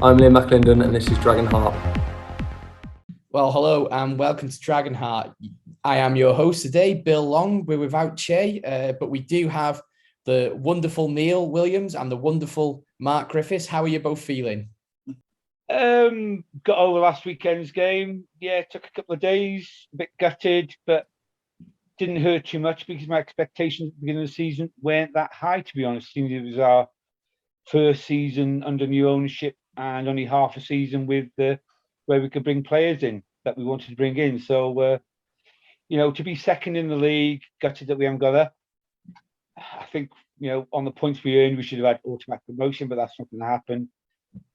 I'm Liam McLindon and this is Dragonheart. Well, hello and welcome to Dragonheart. I am your host today, Bill Long. We're without Che, but we do have the wonderful Neil Williams and the wonderful Mark Griffiths. How are you both feeling? Got over last weekend's game. Yeah, it took a couple of days, a bit gutted, but didn't hurt too much because my expectations at the beginning of the season weren't that high, to be honest. It was our first season under new ownership and only half a season with where we could bring players in that we wanted to bring in. So, to be second in the league, gutted that we haven't got up. I think, on the points we earned, we should have had automatic promotion, but that's not going to happen.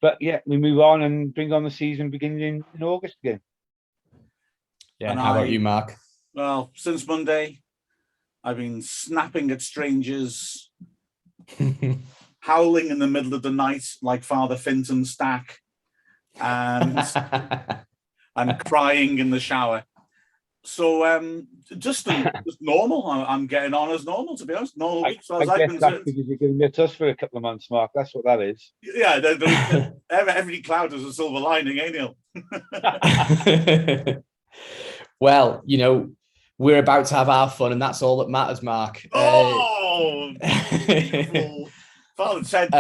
But yeah, we move on and bring on the season beginning in August again. Yeah, and how about you, Mark? Well, since Monday, I've been snapping at strangers, howling in the middle of the night like Father Finton Stack, and crying in the shower. So just normal. I'm getting on as normal, to be honest. Normal week, so as I've been that's because you're going to miss us for a couple of months, Mark. That's what that is. Yeah, every cloud has a silver lining, eh, Neil? Well, we're about to have our fun, and that's all that matters, Mark. Beautiful. Father said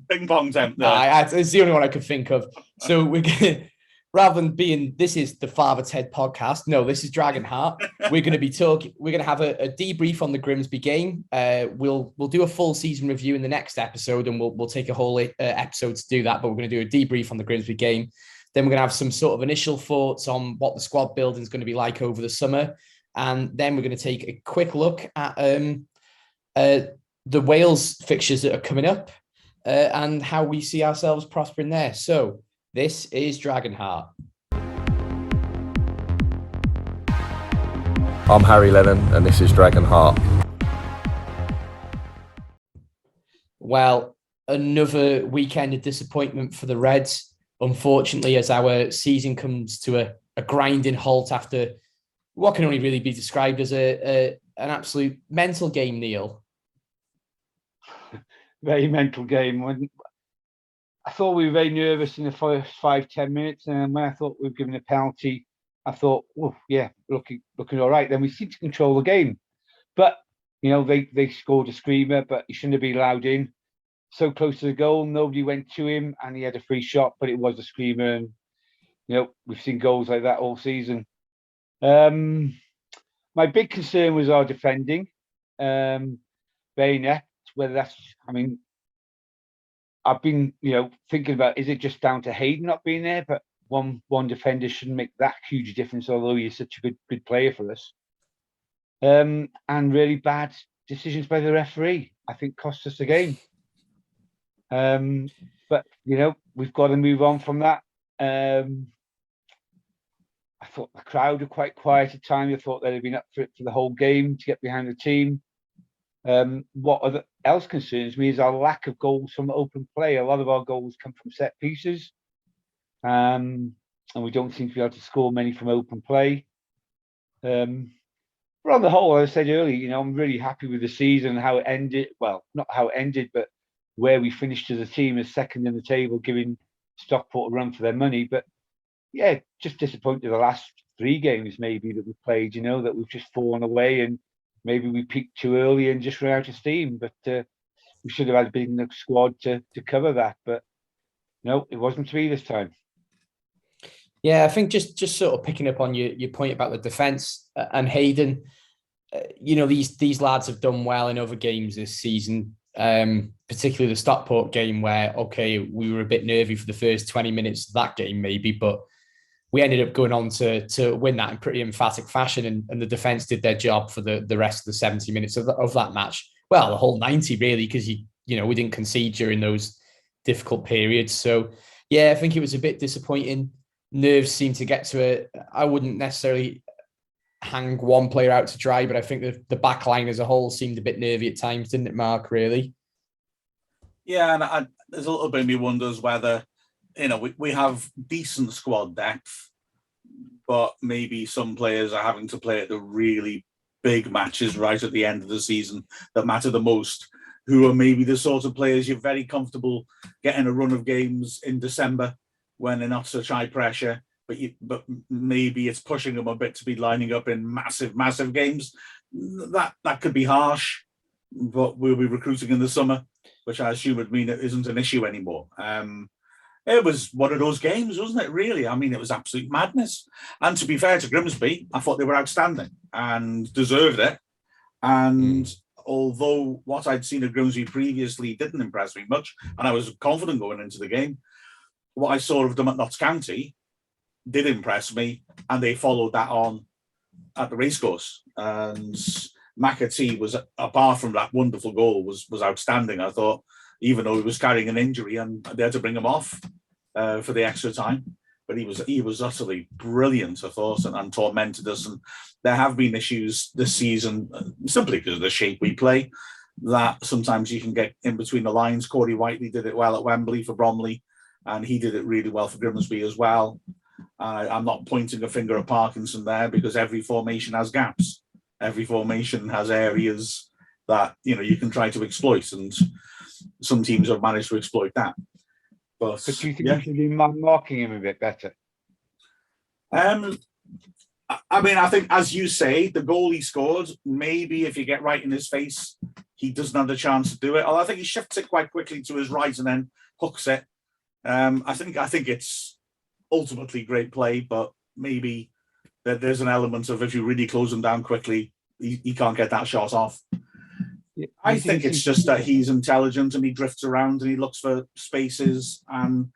ping pong temp there. It's the only one I could think of. So we're going rather than being, this is the Father Ted podcast. No, this is Dragonheart. We're going to be talking. We're going to have a debrief on the Grimsby game. We'll do a full season review in the next episode, and we'll take a whole episode to do that. But we're going to do a debrief on the Grimsby game. Then we're going to have some sort of initial thoughts on what the squad building is going to be like over the summer, and then we're going to take a quick look at the Wales fixtures that are coming up and how we see ourselves prospering there. So this is Dragonheart. I'm Harry Lennon and this is Dragonheart. Well, another weekend of disappointment for the Reds, unfortunately, as our season comes to a grinding halt after what can only really be described as an absolute mental game, Neil. Very mental game. When I thought we were very nervous in the first 5-10 minutes, and when I thought we were given a penalty, I thought, oh yeah, looking all right. Then we seemed to control the game, but they scored a screamer, but he shouldn't have been allowed in. So close to the goal, nobody went to him, and he had a free shot, but it was a screamer. And we've seen goals like that all season. My big concern was our defending. Very inept. Whether that's, I've been, thinking about, is it just down to Hayden not being there? But one defender shouldn't make that huge difference, although he's such a good player for us. And really bad decisions by the referee, I think, cost us the game. But we've got to move on from that. I thought the crowd were quite quiet at times. I thought they'd have been up for it for the whole game to get behind the team. What else concerns me is our lack of goals from open play. A lot of our goals come from set pieces, and we don't seem to be able to score many from open play. But on the whole, as I said earlier, I'm really happy with the season and how it ended. Well, not how it ended, but where we finished as a team as second in the table, giving Stockport a run for their money. But yeah, just disappointed the last 3 games maybe that we played, that we've just fallen away, and maybe we peaked too early and just ran out of steam. But we should have had a big enough squad to cover that. But no, it wasn't to be this time. Yeah, I think just sort of picking up on your point about the defence and Hayden, these lads have done well in other games this season, particularly the Stockport game where, okay, we were a bit nervy for the first 20 minutes of that game maybe, but we ended up going on to win that in pretty emphatic fashion, and the defence did their job for the rest of the 70 minutes of that match. Well, the whole 90 really, because we didn't concede during those difficult periods. So yeah, I think it was a bit disappointing. Nerves seemed to get to it. I wouldn't necessarily hang one player out to dry, but I think the back line as a whole seemed a bit nervy at times, didn't it, Mark, really? Yeah, and there's a little bit of me wonders whether, we have decent squad depth, but maybe some players are having to play at the really big matches right at the end of the season that matter the most. who are maybe the sort of players you're very comfortable getting a run of games in December when they're not such high pressure, but maybe it's pushing them a bit to be lining up in massive games. That could be harsh, but we'll be recruiting in the summer, which I assume would mean it isn't an issue anymore. It was one of those games, wasn't it, really? I mean, it was absolute madness. And to be fair to Grimsby, I thought they were outstanding and deserved it. And although what I'd seen of Grimsby previously didn't impress me much, and I was confident going into the game, what I saw of them at Notts County did impress me, and they followed that on at the racecourse. And McAtee was, apart from that wonderful goal, was outstanding. I thought, even though he was carrying an injury and they had to bring him off for the extra time, but he was utterly brilliant, I thought, and tormented us. And there have been issues this season simply because of the shape we play, that sometimes you can get in between the lines. Corey Whiteley did it well at Wembley for Bromley, and he did it really well for Grimsby as well. I'm not pointing a finger at Parkinson there, because every formation has gaps. Every formation has areas that you can try to exploit, and some teams have managed to exploit that. But do you think you should be marking him a bit better? I mean, I think, as you say, the goal he scored, maybe if you get right in his face, he doesn't have the chance to do it. Although I think he shifts it quite quickly to his right and then hooks it. I think it's ultimately great play, but maybe there's an element of, if you really close him down quickly, he can't get that shot off. Yeah, I think it's just that he's intelligent and he drifts around and he looks for spaces, and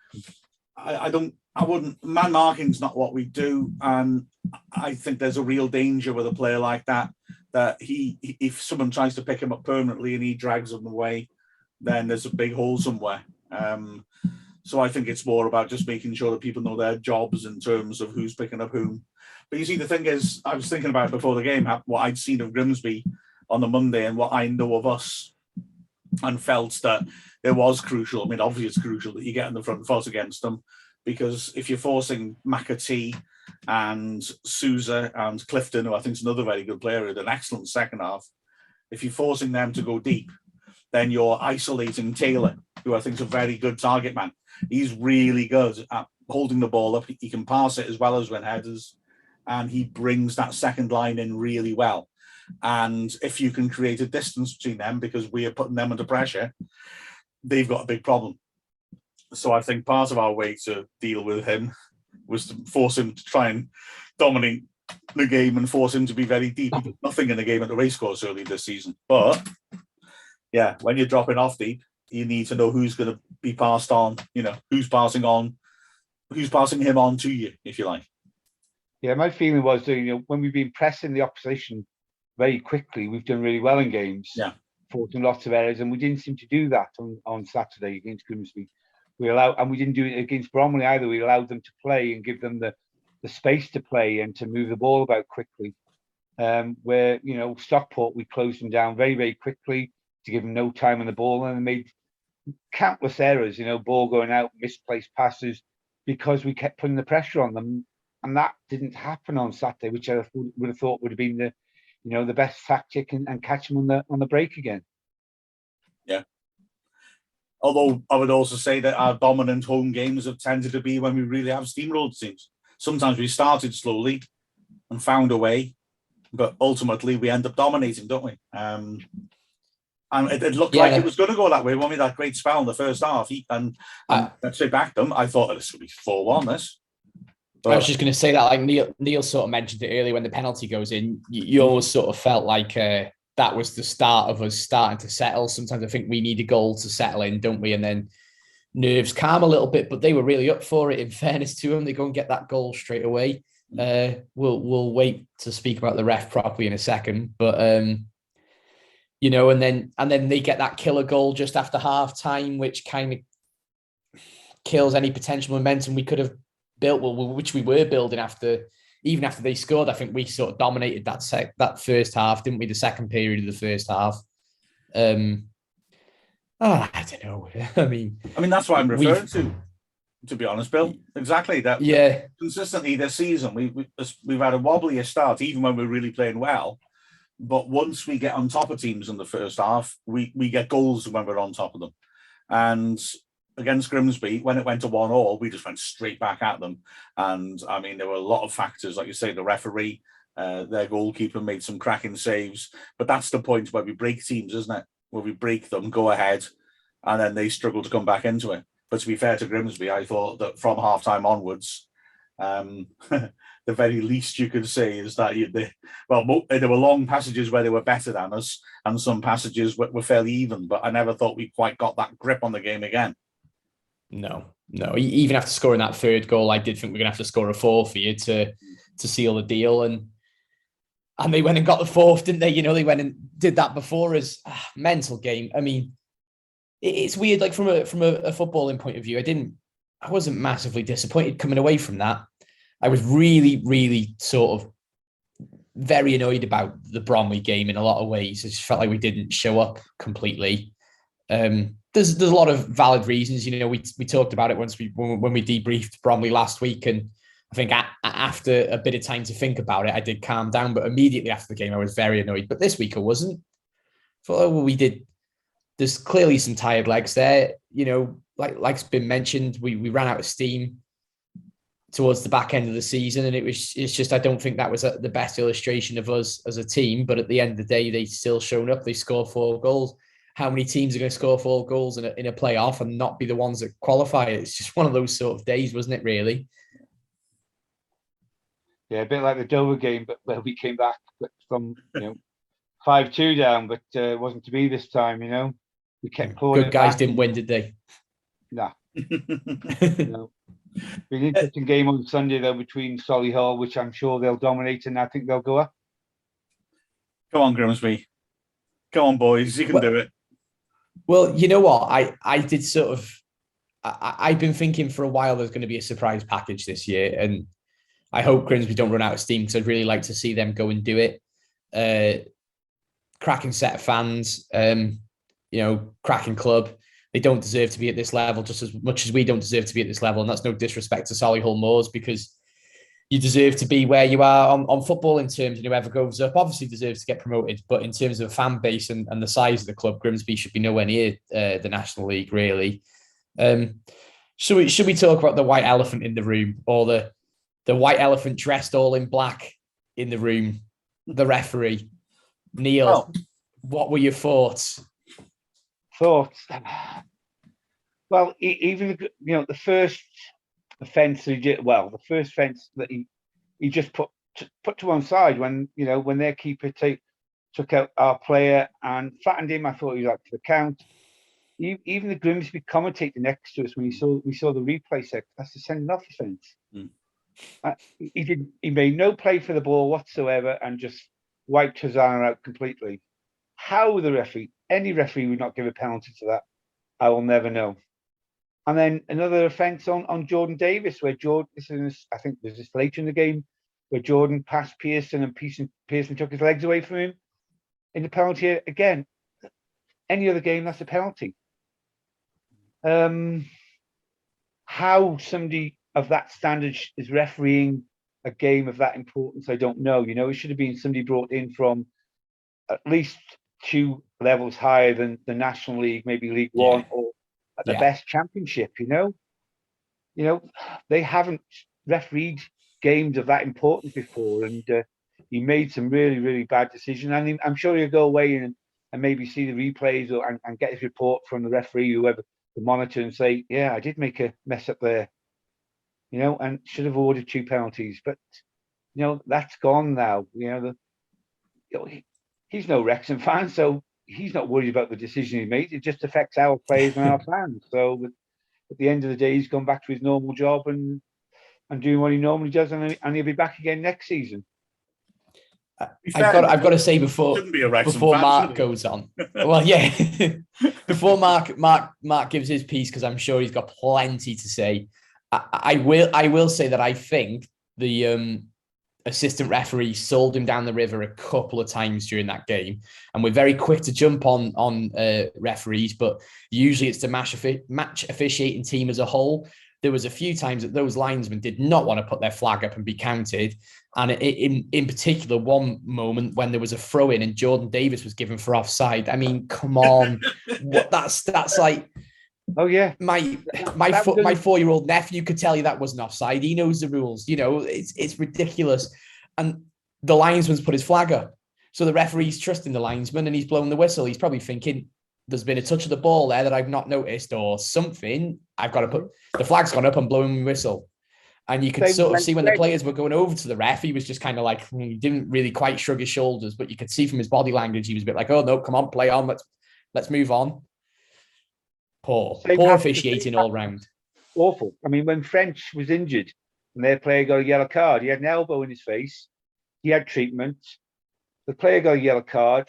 I wouldn't, man marking's not what we do, and I think there's a real danger with a player like that if someone tries to pick him up permanently and he drags him away, then there's a big hole somewhere. So I think it's more about just making sure that people know their jobs in terms of who's picking up whom. But you see, the thing is, I was thinking about it before the game, what I'd seen of Grimsby on the Monday and what I know of us, and felt that it was crucial. I mean, obviously it's crucial that you get in the front foot against them, because if you're forcing McAtee and Sousa and Clifton, who I think is another very good player, with an excellent second half, if you're forcing them to go deep, then you're isolating Taylor, who I think is a very good target man. He's really good at holding the ball up. He can pass it as well as win headers, and he brings that second line in really well. And if you can create a distance between them, because we are putting them under pressure, they've got a big problem. So I think part of our way to deal with him was to force him to try and dominate the game and force him to be very deep. He did nothing in the game at the racecourse early this season. But yeah, when you're dropping off deep, you need to know who's going to be passed on, who's passing him on to you, if you like. Yeah, my feeling was, when we've been pressing the opposition very quickly, we've done really well in games. Yeah. Forcing lots of errors, and we didn't seem to do that on Saturday against Grimsby. And we didn't do it against Bromley either. We allowed them to play and give them the space to play and to move the ball about quickly. Where, Stockport, we closed them down very, very quickly to give them no time on the ball, and made countless errors, ball going out, misplaced passes, because we kept putting the pressure on them. And that didn't happen on Saturday, which I would have thought would have been the best tactic, and catch them on the break again. Yeah. Although I would also say that our dominant home games have tended to be when we really have steamrolled teams. Sometimes we started slowly and found a way, but ultimately we end up dominating, don't we? And it looked like it was going to go that way when we had that great spell in the first half. And let's say back them, I thought this would be 4-1, this. But I was just going to say that, like Neil sort of mentioned it earlier, when the penalty goes in, you always sort of felt like that was the start of us starting to settle. Sometimes I think we need a goal to settle in, don't we? And then nerves calm a little bit, but they were really up for it. In fairness to them, they go and get that goal straight away. We'll wait to speak about the ref properly in a second, but and then they get that killer goal just after half time, which kind of kills any potential momentum we could have built, which we were building even after they scored. I think we sort of dominated that first half, didn't we? The second period of the first half. I don't know. I mean, that's what I'm referring to be honest, Bill. Exactly that. Yeah. Consistently this season, we've had a wobblier start, even when we're really playing well. But once we get on top of teams in the first half, we get goals when we're on top of them. And against Grimsby, when it went to 1-1, we just went straight back at them. And I mean, there were a lot of factors, like you say, the referee, their goalkeeper made some cracking saves. But that's the point where we break teams, isn't it? Where we break them, go ahead, and then they struggle to come back into it. But to be fair to Grimsby, I thought that from half-time onwards, the very least you could say is that there were long passages where they were better than us, and some passages were fairly even. But I never thought we quite got that grip on the game again. No. Even after scoring that third goal, I did think we were going to have to score a fourth for you to seal the deal, and they went and got the fourth, didn't they? They went and did that before us. Mental game. I mean, it's weird. Like from a footballing point of view, I wasn't massively disappointed coming away from that. I was really, really sort of very annoyed about the Bromley game in a lot of ways. I just felt like we didn't show up completely. There's a lot of valid reasons. We talked about it when we debriefed Bromley last week, and I think after a bit of time to think about it, I did calm down. But immediately after the game, I was very annoyed. But this week I wasn't. I thought, we did. There's clearly some tired legs there. Like's been mentioned, we ran out of steam towards the back end of the season, and it's just, I don't think that was the best illustration of us as a team. But at the end of the day, they still shown up. They scored 4 goals. How many teams are going to score 4 goals in a playoff and not be the ones that qualify? It's just one of those sort of days, wasn't it, really? Yeah, a bit like the Dover game, but where we came back from 5-2 down, but it wasn't to be this time. We kept pulling. Good guys didn't win, did they? Nah. No. Big interesting game on Sunday though between Solihull, which I'm sure they'll dominate, and I think they'll go up. Come on, Grimsby. Come on, boys. You can do it. Well, you know what? I did sort of. I've been thinking for a while there's going to be a surprise package this year, and I hope Grimsby don't run out of steam, because I'd really like to see them go and do it. Cracking set of fans, cracking club. They don't deserve to be at this level just as much as we don't deserve to be at this level. And that's no disrespect to Solihull Moors, because you deserve to be where you are on football in terms of whoever goes up obviously deserves to get promoted. But in terms of fan base and the size of the club, Grimsby should be nowhere near the National League, really. Should we talk about the white elephant in the room, or the white elephant dressed all in black in the room, the referee? Neil, what were your thoughts? Well, even the first offence he did, the first offence that he just put to one side when their keeper took out our player and flattened him. I thought he was up for the count. Even the Grimsby commentator next to us, when we saw the replay, said that's a sending off offence. He made no play for the ball whatsoever and just wiped Hosanna out completely. How any referee would not give a penalty to that, I will never know. And then another offence on Jordan Davis, where I think there's this later in the game, where Jordan passed Pearson and Pearson took his legs away from him. In the penalty again, any other game, that's a penalty. How somebody of that standard is refereeing a game of that importance, I don't know. It should have been somebody brought in from at least 2 levels higher than the National League, maybe League One, or at the best Championship. They haven't refereed games of that importance before, and he made some really, really bad decisions. And I'm sure he'll go away and maybe see the replays and get his report from the referee, whoever, the monitor, and say, yeah, I did make a mess up there, and should have ordered 2 penalties. But that's gone now. He's no Wrexham fan, so he's not worried about the decision he made. It just affects our players and our fans. So at the end of the day, he's gone back to his normal job and doing what he normally does, and he'll be back again next season. I've got to say before Mark goes on. Well, yeah, before Mark gives his piece, because I'm sure he's got plenty to say. I will say that I think the assistant referee sold him down the river a couple of times during that game, and we're very quick to jump on referees, but usually it's the match officiating team as a whole. there was a few times that those linesmen did not want to put their flag up and be counted. And in particular, one moment when there was a throw in and Jordan Davis was given for offside. I mean, come on, what that's like. Oh yeah, my 4-year-old nephew could tell you that wasn't offside. He knows the rules. You know, it's ridiculous. And the linesman's put his flag up, so the referee's trusting the linesman and he's blowing the whistle. He's probably thinking, there's been a touch of the ball there that I've not noticed or something. I've got to put the flag's gone up and blowing the whistle. And you could sort of see when the players were going over to the ref, he was just kind of like, he didn't really quite shrug his shoulders, but you could see from his body language, he was a bit like, oh no, come on, play on. Let's move on. Poor officiating all round. Awful. I mean, when French was injured and their player got a yellow card, he had an elbow in his face. He had treatment. The player got a yellow card.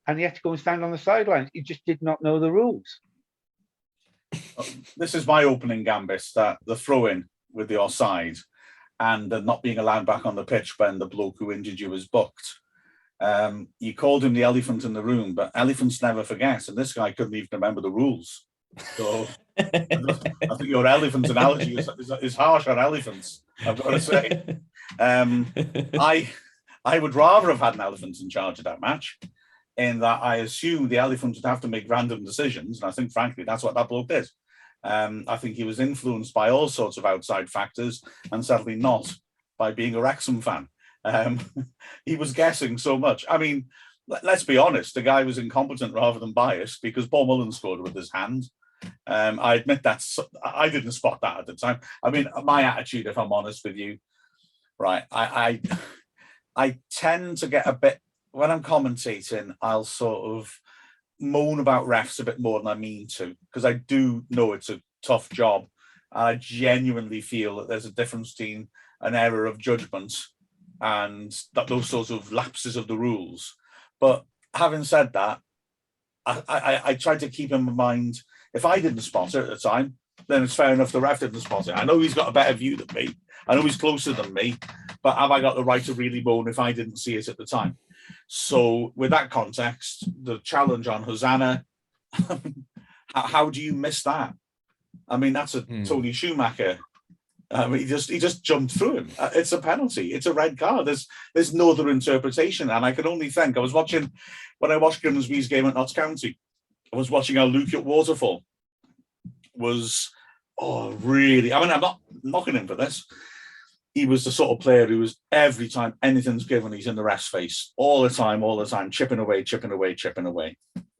And he had to go and stand on the sidelines. He just did not know the rules. This is my opening gambit, that the throw-in with the offside and not being allowed back on the pitch when the bloke who injured you was booked. You called him the elephant in the room, but elephants never forget, and this guy couldn't even remember the rules. So I think your elephant analogy is harsh on elephants, I've got to say. I would rather have had an elephant in charge of that match, in that I assume the elephant would have to make random decisions. And I think, frankly, that's what that bloke did. I think he was influenced by all sorts of outside factors, and certainly not by being a Wrexham fan. He was guessing so much. I mean, let's be honest, the guy was incompetent rather than biased, because Paul Mullen scored with his hand. I admit that I didn't spot that at the time. I mean, my attitude, if I'm honest with you, right, I tend to get a bit, when I'm commentating, I'll sort of moan about refs a bit more than I mean to, because I do know it's a tough job. I genuinely feel that there's a difference between an error of judgment and those sorts of lapses of the rules. But having said that, I try to keep in mind, if I didn't spot it at the time, then it's fair enough the ref didn't spot it. I know he's got a better view than me. I know he's closer than me, but have I got the right to really moan if I didn't see it at the time? So with that context, the challenge on Hosanna, how do you miss that? I mean, that's a Tony Schumacher. He just jumped through him. It's a penalty. It's a red card. There's no other interpretation. And I can only think, when I watched Grimsby's game at Notts County, I was watching how Luke at Waterfall was, really, I mean, I'm not knocking him for this. He was the sort of player who was, every time anything's given, he's in the ref's face all the time, chipping away.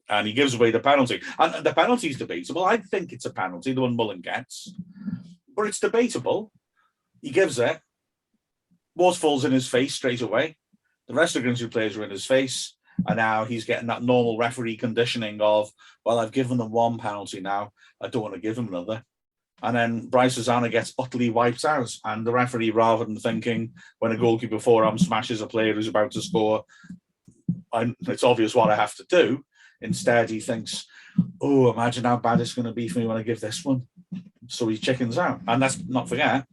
And he gives away the penalty. And the penalty's debatable. I think it's a penalty, the one Mullen gets. But it's debatable. He gives it. Waterfall's in his face straight away. The rest of the Grimsby players are in his face. And now he's getting that normal referee conditioning of, well, I've given them one penalty now. I don't want to give him another. And then Bryce Hosanna gets utterly wiped out. And the referee, rather than thinking when a goalkeeper forearm smashes a player who's about to score, it's obvious what I have to do. Instead, he thinks, oh, imagine how bad it's going to be for me when I give this one. So he chickens out. And let's not forget,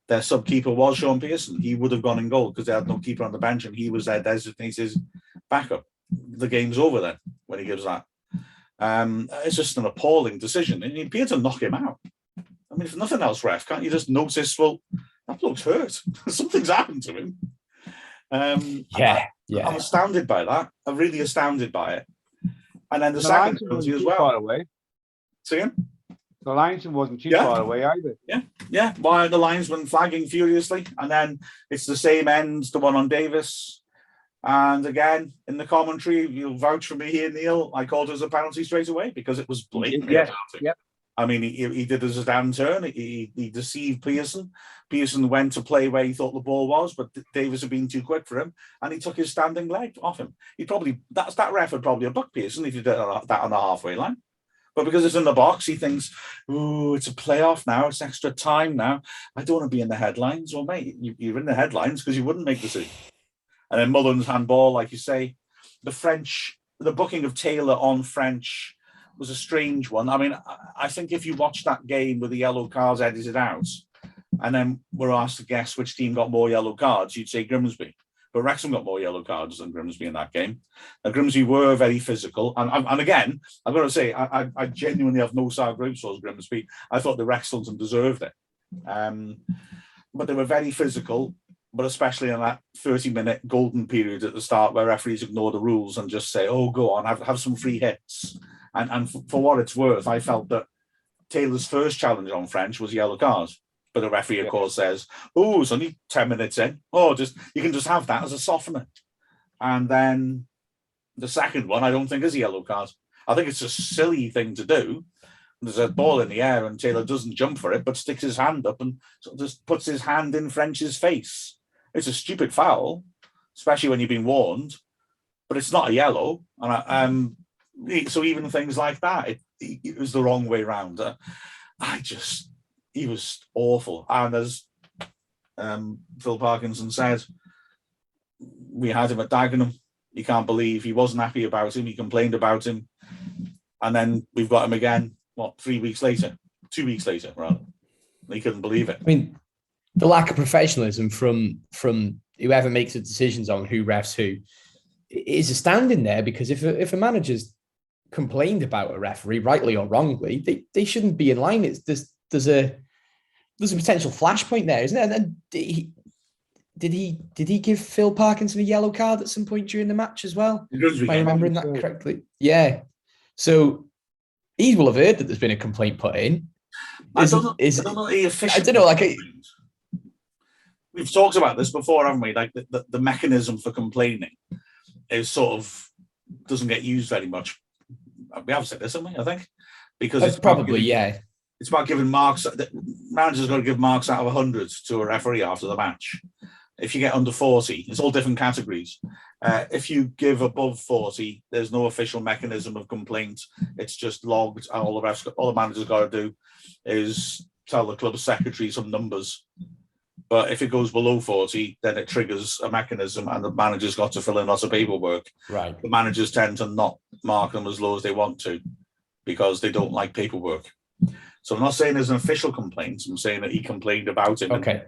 their sub-keeper was Sean Pearson. He would have gone in goal because they had no keeper on the bench and he was their designated backup. The game's over then when he gives that. It's just an appalling decision. And he appeared to knock him out. I mean, if nothing else, ref, can't you just notice, well, that bloke's hurt. Something's happened to him. I'm astounded by that. I'm really astounded by it. And then the second penalty as well. Far away. See him? The linesman wasn't too far away either. Yeah. Why are the linesmen flagging furiously? And then it's the same end, the one on Davis. And again, in the commentary, you'll vouch for me here, Neil, I called it as a penalty straight away because it was blatantly a penalty. Yep. I mean, he did as a down turn. He deceived Pearson. Pearson went to play where he thought the ball was, but Davis had been too quick for him, and he took his standing leg off him. That ref would probably have booked Pearson if he did that on the halfway line. But because it's in the box, he thinks, "Ooh, it's a playoff now. It's extra time now. I don't want to be in the headlines." Well, mate, you're in the headlines because you wouldn't make the decision. And then Mullen's handball, like you say, the booking of Taylor on French was a strange one. I mean, I think if you watch that game with the yellow cards edited out, and then were asked to guess which team got more yellow cards, you'd say Grimsby. But Wrexham got more yellow cards than Grimsby in that game. Now, Grimsby were very physical. And again, I've got to say, I genuinely have no sour grapes towards Grimsby. I thought the Wrexham deserved it. But they were very physical, but especially in that 30-minute golden period at the start where referees ignore the rules and just say, oh, go on, have some free hits. And for what it's worth, I felt that Taylor's first challenge on French was a yellow card. But the referee, of course, says, oh, it's only 10 minutes in. Oh, you can just have that as a softener. And then the second one, I don't think is a yellow card. I think it's a silly thing to do. There's a ball in the air and Taylor doesn't jump for it, but sticks his hand up and sort of just puts his hand in French's face. It's a stupid foul, especially when you've been warned, but it's not a yellow. And so even things like that, it was the wrong way round. He was awful. And as Phil Parkinson said, we had him at Dagenham. You can't believe he wasn't happy about him. He complained about him. And then we've got him again, 2 weeks later, rather. He couldn't believe it. I mean, the lack of professionalism from whoever makes the decisions on who refs who is astounding there, because if a manager's complained about a referee, rightly or wrongly, they shouldn't be in line. There's a potential flashpoint there, isn't there? And did he give Phil Parkinson a yellow card at some point during the match as well? Am I remembering that correctly? Yeah. So he will have heard that there's been a complaint put in. I don't know. We've talked about this before, haven't we? Like the mechanism for complaining is sort of doesn't get used very much. We have said this, haven't we? I think because it's probably It's about giving marks. The manager's got to give marks out of 100 to a referee after the match. If you get under 40, it's all different categories. If you give above 40, there's no official mechanism of complaint. It's just logged, and all the manager's got to do is tell the club secretary some numbers. But if it goes below 40, then it triggers a mechanism, and the manager's got to fill in lots of paperwork. Right. The managers tend to not mark them as low as they want to because they don't like paperwork. So I'm not saying there's an official complaint. I'm saying that he complained about him. Okay.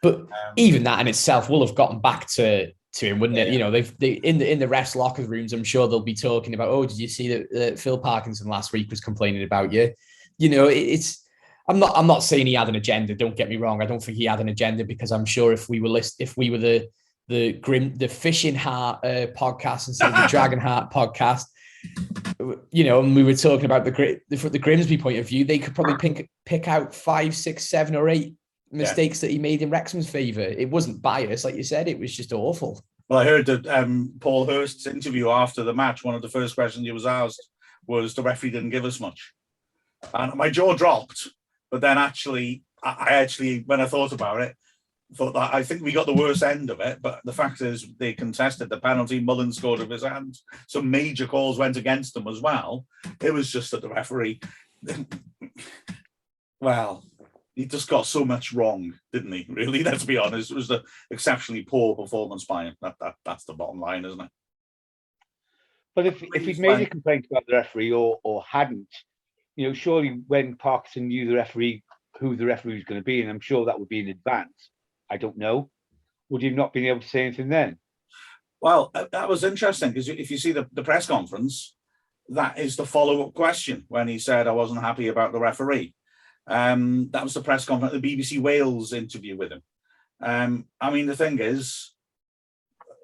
But even that in itself will have gotten back to him, wouldn't it? You know, they in the refs' locker rooms, I'm sure they'll be talking about, oh, did you see that Phil Parkinson last week was complaining about you? You know, I'm not saying he had an agenda. Don't get me wrong. I don't think he had an agenda, because I'm sure if we were the Fishing Heart podcast instead of the Dragonheart podcast, you know, and we were talking about the Grimsby point of view, they could probably pick out 5, 6, 7 or 8 mistakes that he made in Wrexham's favour. It wasn't biased, like you said. It was just awful. Well, I heard that Paul Hurst's interview after the match, one of the first questions he was asked was the referee didn't give us much. And my jaw dropped. But then I actually, when I thought about it, thought that I think we got the worst end of it. But the fact is they contested the penalty. Mullen scored with his hand. Some major calls went against them as well. It was just that the referee, well, he just got so much wrong, didn't he? Really, let's be honest. It was the exceptionally poor performance by him. That's the bottom line, isn't it? But if he'd made a complaint about the referee or hadn't, you know, surely when Parkinson knew who the referee was going to be, and I'm sure that would be in advance, I don't know, would he have not been able to say anything then? Well, that was interesting, because if you see the press conference, that is the follow-up question when he said, I wasn't happy about the referee. That was the press conference, the BBC Wales interview with him. I mean, the thing is,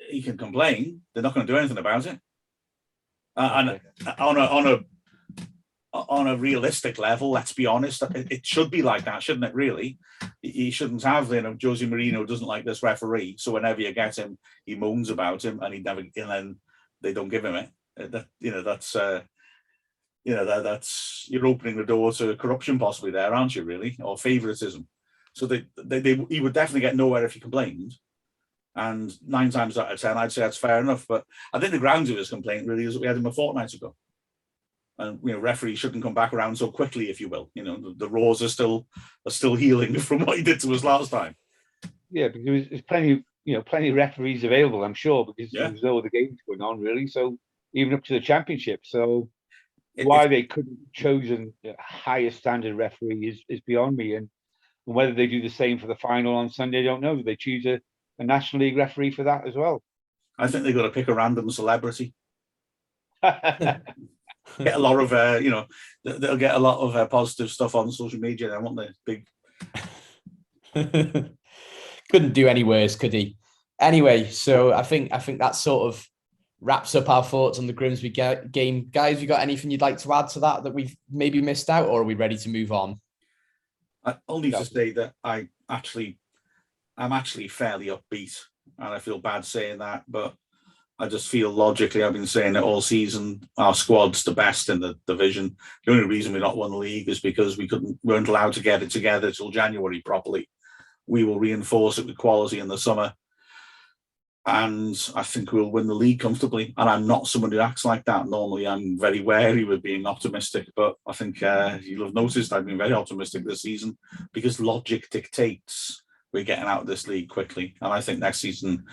he can complain. They're not going to do anything about it. And on a realistic level, let's be honest, it should be like that, shouldn't it? Really, he shouldn't have. You know, Jose Mourinho doesn't like this referee, so whenever you get him, he moans about him, and then they don't give him it. That's you're opening the door to corruption possibly there, aren't you? Really, or favoritism. So he would definitely get nowhere if he complained. And 9 times out of 10, I'd say that's fair enough. But I think the grounds of his complaint really is that we had him a fortnight ago. And you know, referees shouldn't come back around so quickly, if you will. You know, the raws are still healing from what he did to us last time. Yeah, because there's plenty of referees available, I'm sure, because there's no other games going on really. So even up to the championship. So why they couldn't have chosen a higher standard referee is beyond me. And whether they do the same for the final on Sunday, I don't know. Do they choose a National League referee for that as well? I think they've got to pick a random celebrity. Get a lot of, they'll get a lot of positive stuff on social media. Then, won't they? Couldn't do any worse, could he? Anyway, so I think that sort of wraps up our thoughts on the Grimsby game. Guys, you got anything you'd like to add to that we've maybe missed out, or are we ready to move on? I only to say that I'm actually fairly upbeat, and I feel bad saying that, but I just feel logically, I've been saying it all season, our squad's the best in the division. The only reason we're not won the league is because weren't allowed to get it together till January properly. We will reinforce it with quality in the summer, and I think we'll win the league comfortably. And I'm not someone who acts like that. Normally, I'm very wary with being optimistic, but I think you'll have noticed I've been very optimistic this season because logic dictates we're getting out of this league quickly. And I think next season,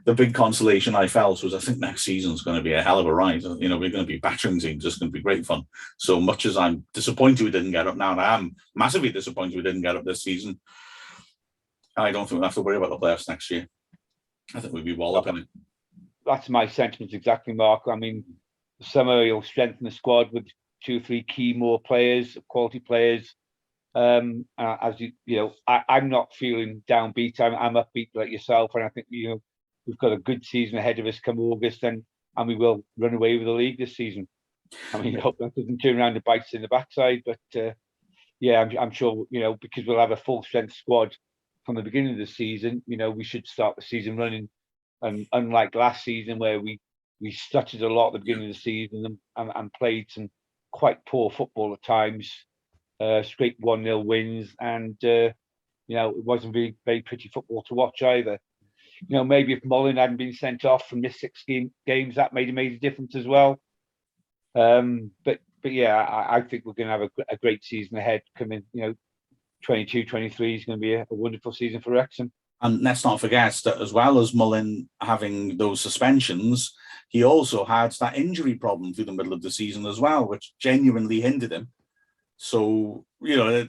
the big consolation I felt was I think next season's going to be a hell of a ride. You know, we're going to be battering teams. It's going to be great fun. So much as I'm disappointed we didn't get up now, and I am massively disappointed we didn't get up this season, I don't think we'll have to worry about the playoffs next year. I think we'll be walloping it. That's my sentiments exactly, Mark. I mean, the summer you'll strengthen the squad with 2 or 3 key more players, quality players. As you know, I'm not feeling downbeat. I'm upbeat like yourself, and I think we've got a good season ahead of us come August, and we will run away with the league this season. I mean, I hope that doesn't turn around and bite us in the backside, but yeah, I'm sure because we'll have a full strength squad from the beginning of the season. We should start the season running, and unlike last season where we stuttered a lot at the beginning of the season and played some quite poor football at times. Scraped 1-0 wins, and it wasn't very pretty football to watch either. Maybe if Mullin hadn't been sent off from this 6 games, that made a difference as well. But yeah, I think we're going to have a great season ahead coming. 22-23 is going to be a wonderful season for Wrexham. And let's not forget that as well as Mullin having those suspensions, he also had that injury problem through the middle of the season as well, which genuinely hindered him. So, when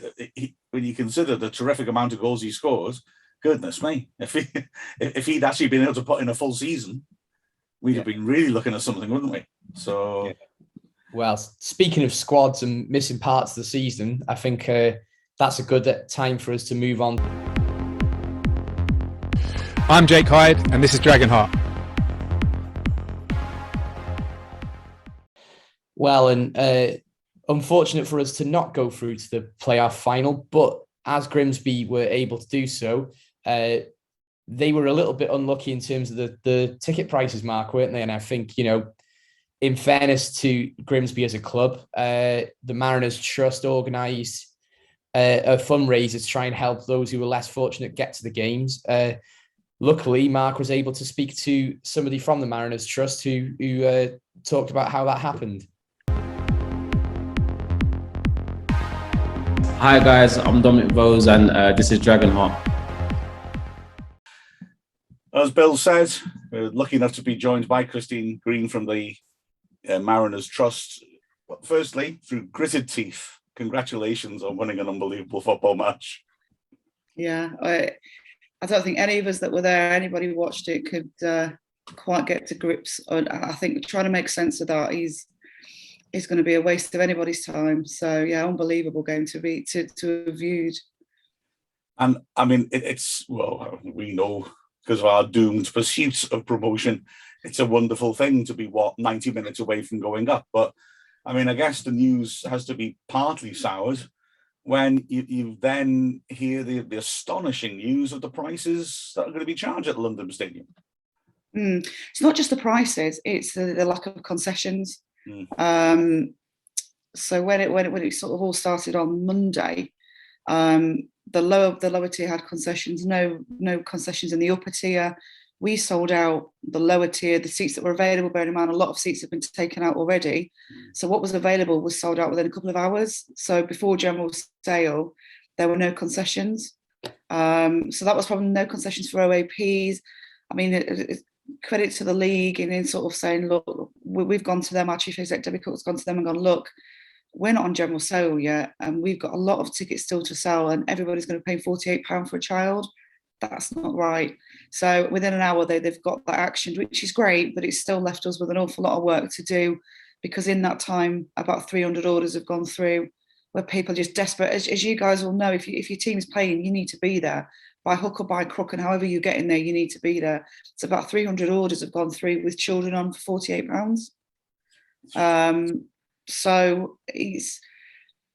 you consider the terrific amount of goals he scores, goodness me, if he'd actually been able to put in a full season, we'd have been really looking at something, wouldn't we? So, well, speaking of squads and missing parts of the season, I think that's a good time for us to move on. I'm Jake Hyde, and this is Dragonheart. Well, and unfortunate for us to not go through to the playoff final, but as Grimsby were able to do so, they were a little bit unlucky in terms of the ticket prices, Mark, weren't they? And I think, in fairness to Grimsby as a club, the Mariners Trust organised a fundraiser to try and help those who were less fortunate get to the games. Luckily, Mark was able to speak to somebody from the Mariners Trust who talked about how that happened. Hi guys, I'm Dominic Vose, and this is Dragonheart. As Bill said, we're lucky enough to be joined by Kristine Green from the Mariners Trust. But firstly, through gritted teeth, congratulations on winning an unbelievable football match. Yeah, I don't think any of us that were there, anybody who watched it, could quite get to grips. I think trying to make sense of that is going to be a waste of anybody's time. So yeah, unbelievable game to have viewed. And I mean, we know because of our doomed pursuit of promotion, it's a wonderful thing to be 90 minutes away from going up. But I mean, I guess the news has to be partly soured when you then hear the astonishing news of the prices that are going to be charged at London Stadium. It's not just the prices; it's the lack of concessions. So when it sort of all started on Monday, the lower tier had concessions, no concessions in the upper tier. We sold out the lower tier, the seats that were available. Bearing in mind, a lot of seats have been taken out already. So what was available was sold out within a couple of hours. So before general sale, there were no concessions. So that was probably no concessions for OAPs. I mean, credit to the league in sort of saying, look, we've gone to them. Our chief exec, Debbie Cook's gone to them and gone, look, we're not on general sale yet, and we've got a lot of tickets still to sell, and everybody's going to pay £48 for a child. That's not right. So within an hour, they've got that actioned, which is great, but it's still left us with an awful lot of work to do, because in that time, about 300 orders have gone through. where people are just desperate. As you guys all know, if your team's playing, you need to be there by hook or by crook, and however you get in there, you need to be there. It's about 300 orders have gone through with children on for £48. So it's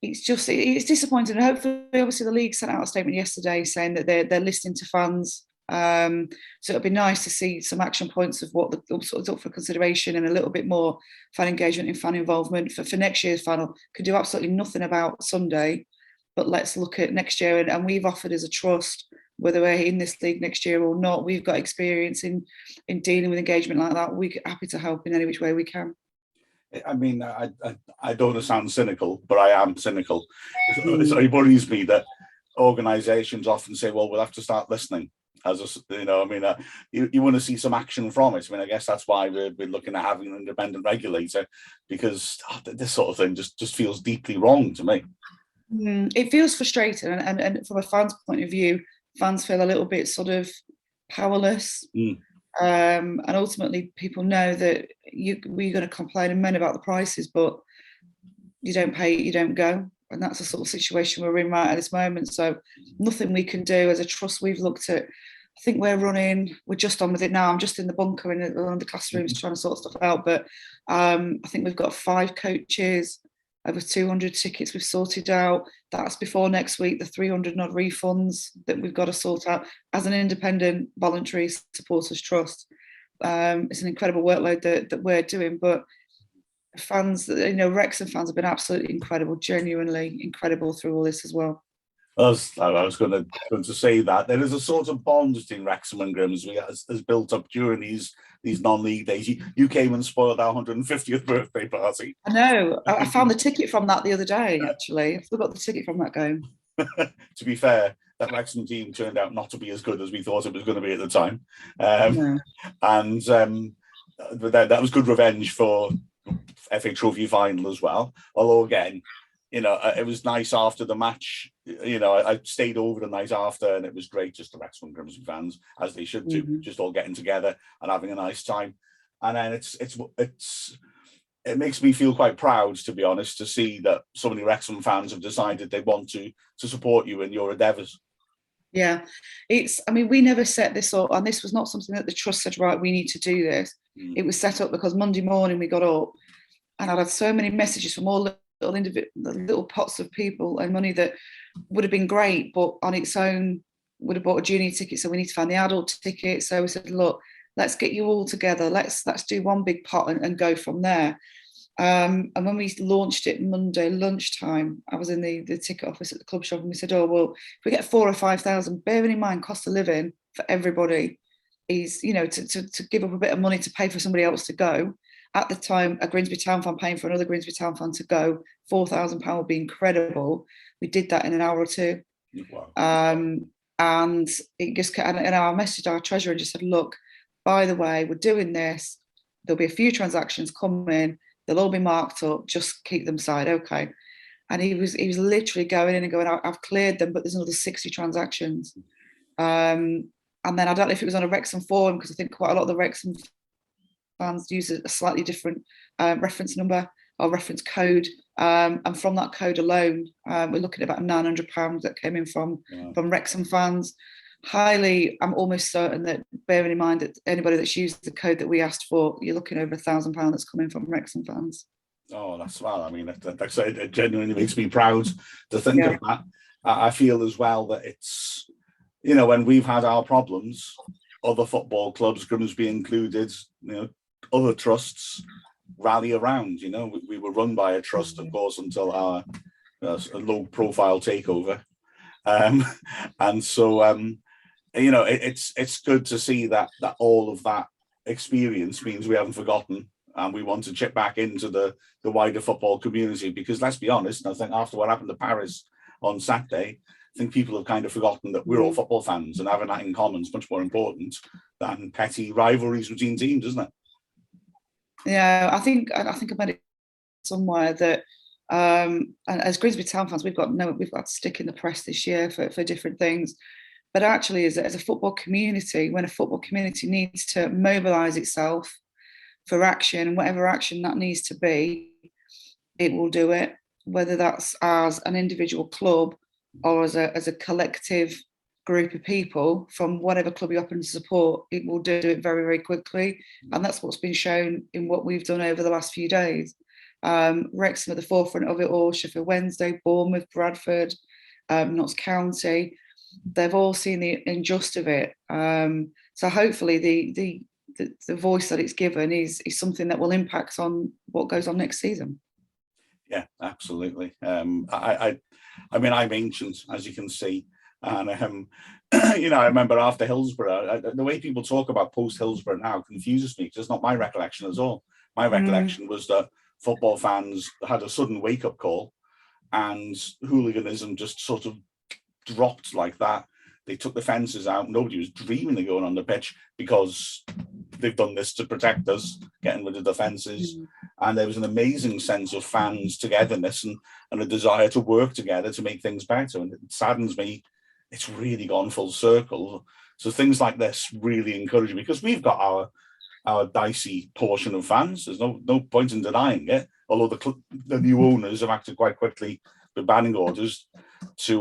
disappointing. And hopefully, obviously, the league sent out a statement yesterday saying that they're listening to fans. So it'll be nice to see some action points of what the sort of up for consideration, and a little bit more fan engagement and fan involvement for next year's final. Could do absolutely nothing about Sunday, but let's look at next year. And we've offered as a trust, whether we're in this league next year or not, we've got experience in dealing with engagement like that. We're happy to help in any which way we can. I mean, I don't want to sound cynical, but I am cynical. It worries me that organisations often say, well, we'll have to start listening. You want to see some action from it. I mean, I guess that's why we're looking at having an independent regulator, because this sort of thing just feels deeply wrong to me. It feels frustrating, and from a fan's point of view, fans feel a little bit sort of powerless. And ultimately, people know that we're going to complain and moan about the prices, but you don't pay it, you don't go. And that's the sort of situation we're in right at this moment. So nothing we can do as a trust. We've looked at, I think we're just on with it now. I'm just in the bunker in one of the classrooms trying to sort stuff out. But I think we've got 5 coaches, over 200 tickets we've sorted out. That's before next week, the 300 odd refunds that we've got to sort out as an independent voluntary supporters trust. It's an incredible workload that we're doing, but fans, Wrexham fans have been absolutely incredible, genuinely incredible through all this as well. I was going to say that there is a sort of bond between Wrexham and Grimsby has built up during these non-league days. You came and spoiled our 150th birthday party. I know. I found the ticket from that the other day, actually. I still got the ticket from that game. To be fair, that Wrexham team turned out not to be as good as we thought it was going to be at the time. And that was good revenge for FA Trophy final as well. Although, again, it was nice after the match. I stayed over the night after, and it was great just the Wrexham and Grimsby fans, as they should do, just all getting together and having a nice time. And then it makes me feel quite proud, to be honest, to see that so many Wrexham fans have decided they want to support you in your endeavours. Yeah, we never set this up, and this was not something that the trust said, right, we need to do this. It was set up because Monday morning we got up, and I'd had so many messages from all little pots of people and money that would have been great, but on its own would have bought a junior ticket. So we need to find the adult ticket. So we said, look, let's get you all together. Let's do one big pot and go from there. And when we launched it Monday lunchtime, I was in the ticket office at the club shop, and we said, oh, well, if we get 4,000 or 5,000, bearing in mind cost of living for everybody is, to give up a bit of money to pay for somebody else to go. At the time, a Grimsby Town fan paying for another Grimsby Town fan to go, £4,000 would be incredible. We did that in an hour or two. Wow. And it just, and I messaged our treasurer and just said, look, by the way, we're doing this. There'll be a few transactions coming. They'll all be marked up. Just keep them side, okay? And he was literally going in and going, I've cleared them, but there's another 60 transactions. And then I don't know if it was on a Wrexham forum, because I think quite a lot of the Wrexham fans use a slightly different reference number or reference code, and from that code alone, we're looking at about £900 that came in from Wrexham fans. I'm almost certain that, bearing in mind that anybody that's used the code that we asked for, you're looking over £1,000 that's coming from Wrexham fans. Oh, that's well. I mean, it genuinely makes me proud to think of that. I feel as well that it's, when we've had our problems, other football clubs, Grimsby included, other trusts rally around. We were run by a trust, of course, until our low-profile takeover, and so it's good to see that all of that experience means we haven't forgotten, and we want to chip back into the wider football community. Because let's be honest, I think after what happened to Paris on Saturday, I think people have kind of forgotten that we're all football fans, and having that in common is much more important than petty rivalries between teams, isn't it? Yeah, I think I made it somewhere that, and as Grimsby Town fans, we've got to stick in the press this year for different things. But actually, as a football community, when a football community needs to mobilise itself for action, whatever action that needs to be, it will do it. whether that's as an individual club or as a collective group of people from whatever club you happen to support, it will do it very, very quickly. And that's what's been shown in what we've done over the last few days. Wrexham at the forefront of it all, Sheffield Wednesday, Bournemouth, Bradford, Notts County, they've all seen the injustice of it. So hopefully the voice that it's given is something that will impact on what goes on next season. Yeah, absolutely. I mean, I'm ancient, as you can see. And, you know, I remember after Hillsborough, the way people talk about post-Hillsborough now confuses me because it's not my recollection at all. My recollection was that football fans had a sudden wake-up call and hooliganism just sort of dropped like that. They took the fences out. Nobody was dreaming of going on the pitch because they've done this to protect us, getting rid of the fences. And there was an amazing sense of fans' togetherness and a desire to work together to make things better. And it saddens me, it's really gone full circle. So things like this really encourage me because we've got our dicey portion of fans. There's no point in denying it. Although the new owners have acted quite quickly with banning orders to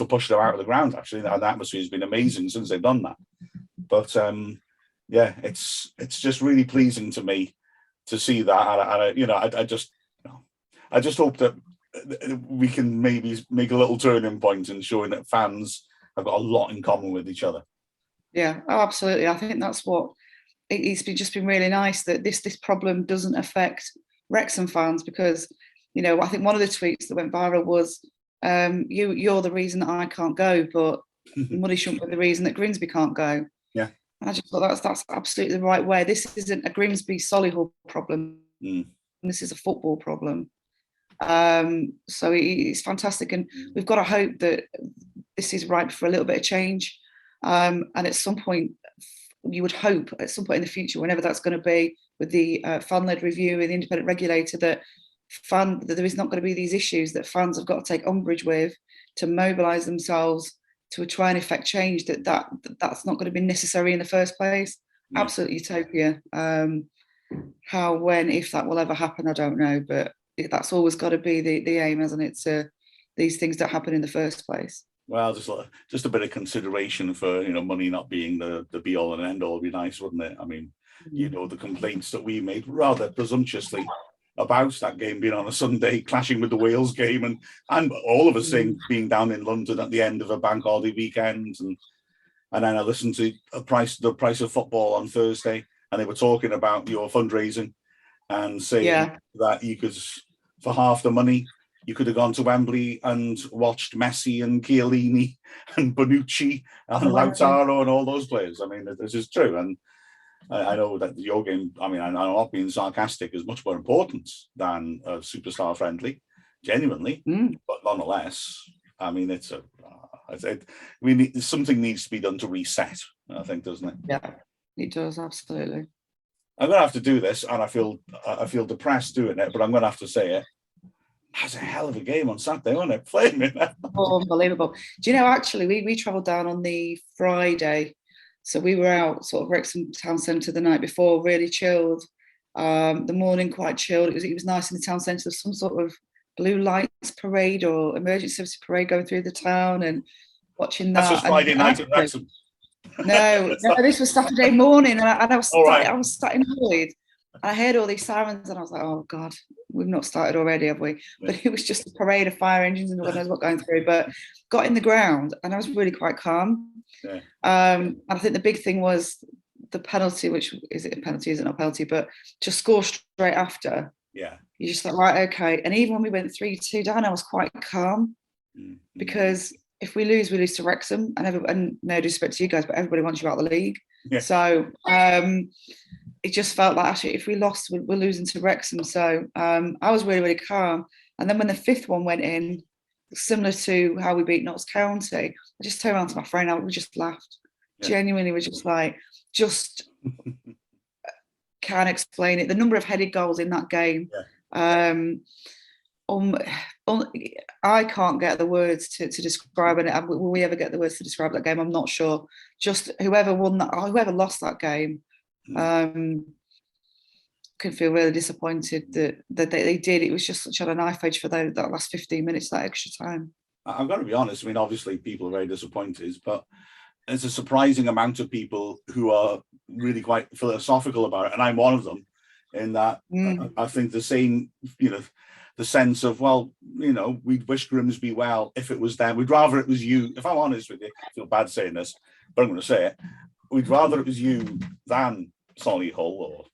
push them out of the ground. Actually, and the atmosphere has been amazing since they've done that. But yeah, it's just really pleasing to me to see that. And I just hope that we can maybe make a little turning point in showing that fans have got a lot in common with each other. Yeah, oh, absolutely. I think that's what it's been really nice that this problem doesn't affect Wrexham fans, because, you know, I think one of the tweets that went viral was, you're the reason that I can't go, but money shouldn't be the reason that Grimsby can't go. Yeah. And I just thought that's absolutely the right way. This isn't a Grimsby Solihull problem. This is a football problem. So it's fantastic, and we've got to hope that this is ripe for a little bit of change. And at some point, you would hope at some point in the future, whenever that's going to be, with the fan-led review and the independent regulator, that there is not going to be these issues that fans have got to take umbrage with, to mobilise themselves to try and effect change. That's not going to be necessary in the first place. Absolute utopia. How, when, if that will ever happen, I don't know, but that's always got to be the aim, hasn't it? To these things that happen in the first place. Well, just a bit of consideration for, you know, money not being the be all and end all would be nice, wouldn't it? I mean, you know, the complaints that we made rather presumptuously about that game being on a Sunday, clashing with the Wales game, and all of us being down in London at the end of a bank holiday weekend, and then I listened to the price of football on Thursday, and they were talking about your fundraising and saying that you could, for half the money, you could have gone to Wembley and watched Messi and Chiellini and Bonucci and Lautaro and all those players. I mean, this is true. And I know that your game, I mean, I'm not being sarcastic, is much more important than a superstar friendly, genuinely. But nonetheless, I mean, something needs to be done to reset, I think, doesn't it? Yeah, it does, absolutely. I'm going to have to do this, and I feel depressed doing it, but I'm going to have to say it. That's a hell of a game on Saturday, wasn't it? Flaming. Oh, unbelievable. Do you know, actually, we travelled down on the Friday. So we were out sort of Wrexham town centre the night before, really chilled. The morning quite chilled. It was nice in the town centre. There's some sort of blue lights parade or emergency service parade going through the town, and watching that. That's just Friday night at Wrexham. No, this was Saturday morning, and I was sat in Lloyd. I heard all these sirens, and I was like, "Oh God, we've not started already, have we?" But it was just a parade of fire engines and God knows what going through. But got in the ground, and I was really quite calm. Yeah. And I think the big thing was the penalty, which is it a penalty? Is it not a penalty? But to score straight after, yeah, you just like, right, okay. And even when we went 3-2 down, I was quite calm, because if we lose to Wrexham, and no disrespect to you guys, but everybody wants you out of the league. Yeah. So it just felt like, actually, if we lost, we're losing to Wrexham. So I was really, really calm. And then when the fifth one went in, similar to how we beat Notts County, I just turned around to my friend and we just laughed. Yeah. Genuinely, we're just like, can't explain it. The number of headed goals in that game. Yeah. I can't get the words to describe it. Will we ever get the words to describe that game? I'm not sure. Just whoever won that, or whoever lost that game, can feel really disappointed that they did. It was just such a knife edge for that last 15 minutes, that extra time. I've got to be honest. I mean, obviously, people are very disappointed, but there's a surprising amount of people who are really quite philosophical about it, and I'm one of them. In that, I think the same, the sense of, well, we'd wish Grimsby well if it was them. We'd rather it was you. If I'm honest with you, I feel bad saying this, but I'm going to say it. We'd rather it was you than Solihull or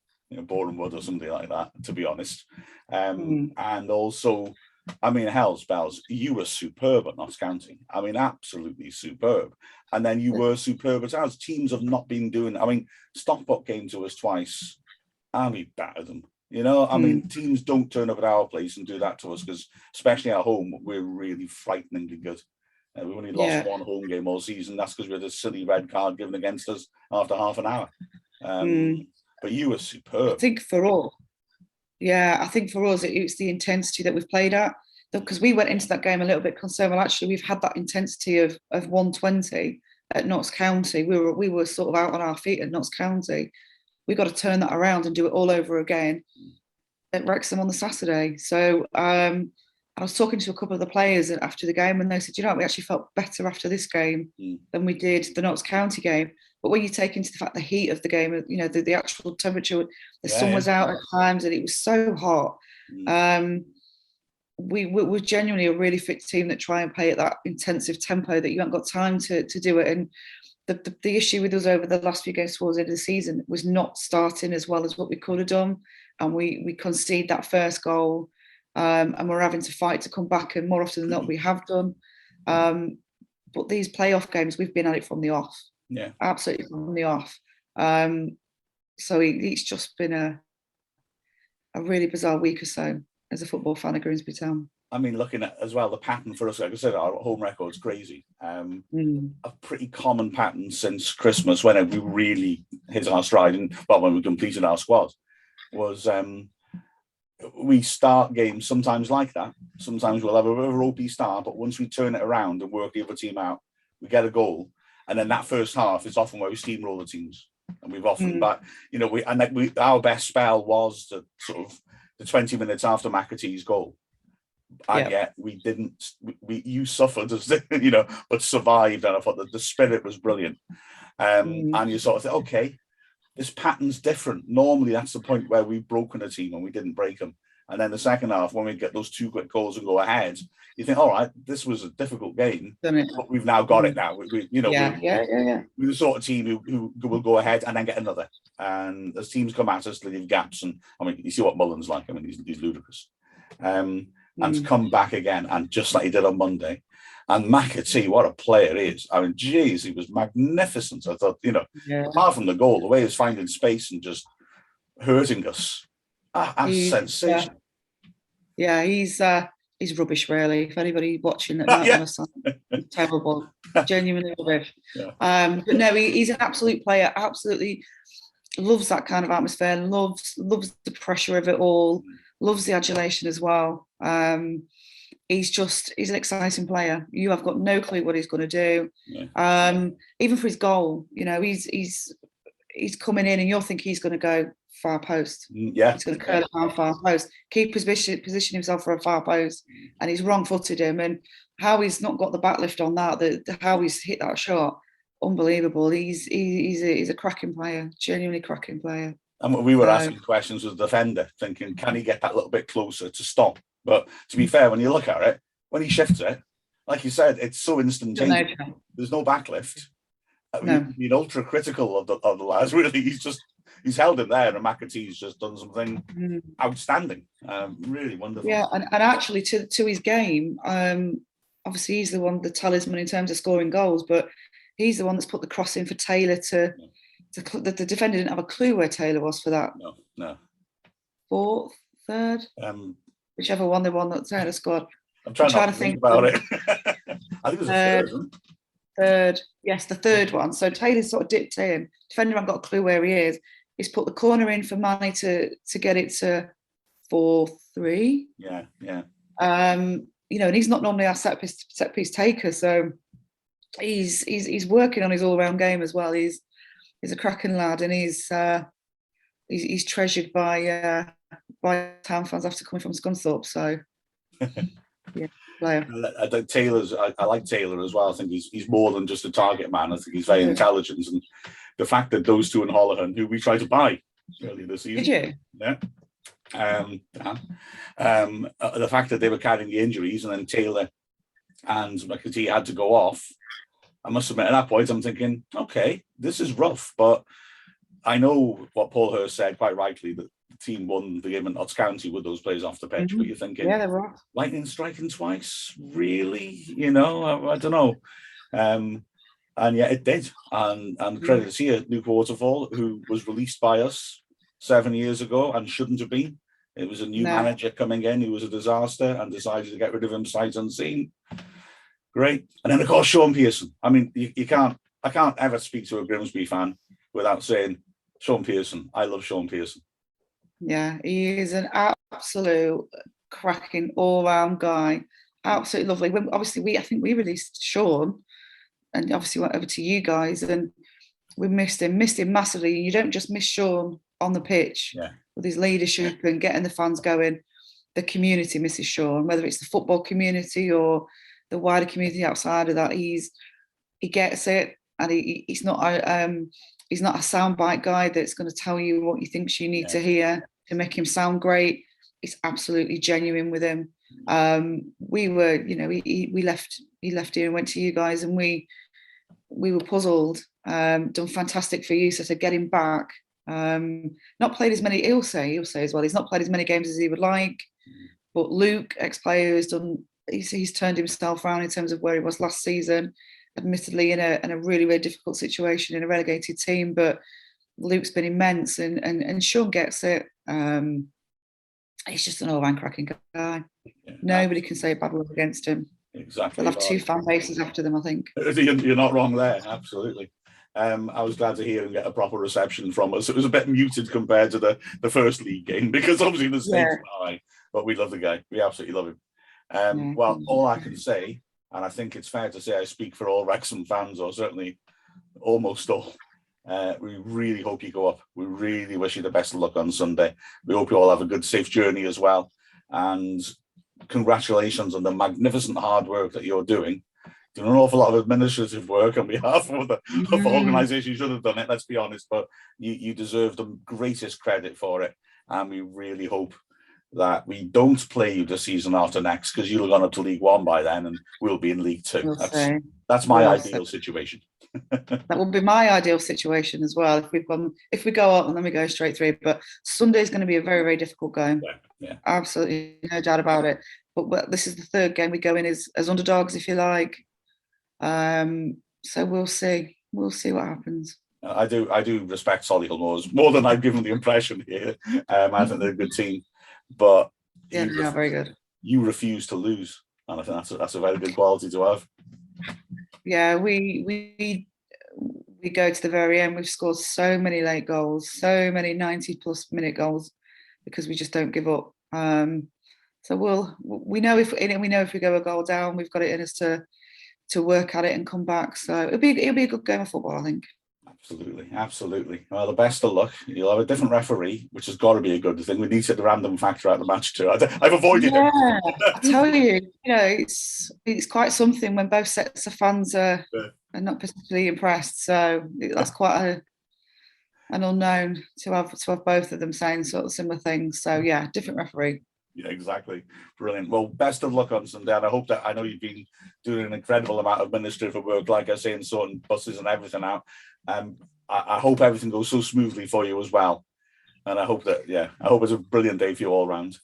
Boreham Wood or something like that, to be honest. And also, I mean, hell's bells, you were superb at Notts County. I mean, absolutely superb. And then you were superb at ours. Teams have not been doing. I mean, Stockport came to us twice, and we battered them. I mean, teams don't turn up at our place and do that to us, because especially at home, we're really frighteningly good. We've only lost one home game all season. That's because we had a silly red card given against us after half an hour. But you were superb. I think for us, it's the intensity that we've played at. Because we went into that game a little bit concerned. Well, actually, we've had that intensity of 120 at Notts County. We were sort of out on our feet at Notts County. We've got to turn that around and do it all over again at Wrexham on the Saturday. So I was talking to a couple of the players after the game, and they said, we actually felt better after this game than we did the Notts County game. But when you take into the fact the heat of the game, the actual temperature, the sun was out at times, and it was so hot. We're genuinely a really fit team that try and play at that intensive tempo that you haven't got time to do it. And the issue with us over the last few games towards the end of the season was not starting as well as what we could have done. And we concede that first goal, and we're having to fight to come back. And more often than not, we have done. But these playoff games, we've been at it from the off. Yeah, absolutely from the off. So it's just been a really bizarre week or so as a football fan of Grimsby Town. I mean, looking at as well the pattern for us, like I said, our home record's crazy. A pretty common pattern since Christmas, when we really hit our stride, and when we completed our squad, was we start games sometimes like that. Sometimes we'll have a bit of a ropey start, but once we turn it around and work the other team out, we get a goal, and then that first half is often where we steamroll the teams, and we've often, our best spell was the sort of the 20 minutes after McAtee's goal. And yet we didn't. You suffered, but survived, and I thought that the spirit was brilliant. And you sort of think, okay, this pattern's different. Normally, that's the point where we've broken a team and we didn't break them. And then the second half, when we get those two quick goals and go ahead, you think, all right, this was a difficult game, but we've now got it. Now we're the sort of team who will go ahead and then get another. And as teams come at us, they leave gaps. And I mean, you see what Mullen's like. I mean, he's ludicrous. And to come back again, and just like he did on Monday. And McAtee, what a player he is. I mean, geez, he was magnificent. I thought, apart from the goal, the way he was finding space and just hurting us, that's sensational. He's rubbish, really. If anybody watching that, terrible, genuinely rubbish. But no, he's an absolute player, absolutely loves that kind of atmosphere, loves the pressure of it all, loves the adulation as well. He's an exciting player. You have got no clue what he's going to do. Even for his goal, he's coming in and you'll think he's going to go far post. He's going to curl it down far post, keep position himself for a far post, and he's wrong-footed him. And how he's not got the back lift on that, how he's hit that shot, unbelievable. He's a cracking player, genuinely cracking player. And we were asking questions with the defender, thinking, can he get that little bit closer to stop? But to be fair, when you look at it, when he shifts it, like you said, it's so instantaneous. There's no backlift. We've been ultra critical of the lads. Really, he's held him there, and McAtee's just done something outstanding. Really wonderful. Yeah, and actually to his game, obviously he's the one, the talisman in terms of scoring goals, but he's the one that's put the cross in for Taylor to. The defender didn't have a clue where Taylor was for that. No. Fourth, third, whichever one, the one that Taylor scored. I'm trying to think about it. I think it was the third. Yes, the third one. So Taylor sort of dipped in. Defender hasn't got a clue where he is. He's put the corner in for Manny to get it to 4-3. Yeah. And he's not normally our set piece taker, so he's working on his all round game as well. He's a cracking lad, and he's he's treasured by town fans after coming from Scunthorpe. So yeah, player. I think Taylor's. I like Taylor as well. I think he's more than just a target man. I think he's very intelligent, and the fact that those two in Holohan, who we tried to buy earlier this season, Did you? Yeah. The fact that they were carrying the injuries, and then Taylor and McAtee had to go off. I must admit, at that point, I'm thinking, okay, this is rough, but I know what Paul Hurst said quite rightly, that the team won the game in Notts County with those players off the pitch. But you're thinking, yeah, they're right. lightning striking twice, really? You know, I don't know. And yet it did. And credit here, Luke Waterfall, who was released by us 7 years ago and shouldn't have been. It was a new manager coming in who was a disaster and decided to get rid of him sight unseen. Great. And then, of course, Sean Pearson. I mean, I can't ever speak to a Grimsby fan without saying, Sean Pearson. I love Sean Pearson. Yeah, he is an absolute cracking all-round guy. Absolutely lovely. Obviously, I think we released Sean, and obviously went over to you guys, and we missed him massively. You don't just miss Sean on the pitch with his leadership and getting the fans going. The community misses Sean, whether it's the football community or the wider community outside of that. He gets it, and he's not a soundbite guy that's going to tell you what he thinks you need to hear to make him sound great. It's absolutely genuine with him. We were, he left here and went to you guys, and we were puzzled. Done fantastic for you, so to get him back. Not played as many. He'll say as well. He's not played as many games as he would like. But Luke, ex-player, has done. He's turned himself around in terms of where he was last season. Admittedly, in a really, really difficult situation in a relegated team, but Luke's been immense, and Sean gets it. He's just an all-round cracking guy. Yeah, nobody can say a bad word against him. Exactly. They'll have two fan bases after them, I think. You're not wrong there. Absolutely. I was glad to hear him get a proper reception from us. It was a bit muted compared to the first league game, because obviously the stakes are high, but we love the guy. We absolutely love him. Well, all I can say, and I think it's fair to say I speak for all Wrexham fans, or certainly almost all, we really hope you go up. We really wish you the best of luck on Sunday. We hope you all have a good, safe journey as well. And congratulations on the magnificent hard work that you're doing. Doing an awful lot of administrative work on behalf of the organisation. You should have done it, let's be honest, but you deserve the greatest credit for it. And we really hope that we don't play you the season after next, because you'll have gone up to League One by then and we'll be in League Two. That's my ideal situation. That would be my ideal situation as well. If we go up and then we go straight through. But Sunday's going to be a very, very difficult game. Yeah. Absolutely, no doubt about it. But this is the third game we go in as underdogs, if you like. So we'll see. We'll see what happens. I do respect Solihull more than I've given the impression here. I think they're a good team, but very good. You refuse to lose, and I think that's a very good quality to have. Yeah, we go to the very end. We've scored so many late goals, so many 90+ minute goals, because we just don't give up. So we know if we go a goal down, we've got it in us to work at it and come back. So it'll be a good game of football, I think. Absolutely. Well, the best of luck. You'll have a different referee, which has got to be a good thing. We need to get the random factor out of the match too. I've avoided it. I tell you, it's quite something when both sets of fans are not particularly impressed. So that's quite an unknown to have both of them saying sort of similar things. So yeah, different referee. Yeah, exactly. Brilliant. Well, best of luck on Sunday. And I know you've been doing an incredible amount of administrative work, like I say, and sorting buses and everything out. I hope everything goes so smoothly for you as well. And I hope it's a brilliant day for you all round.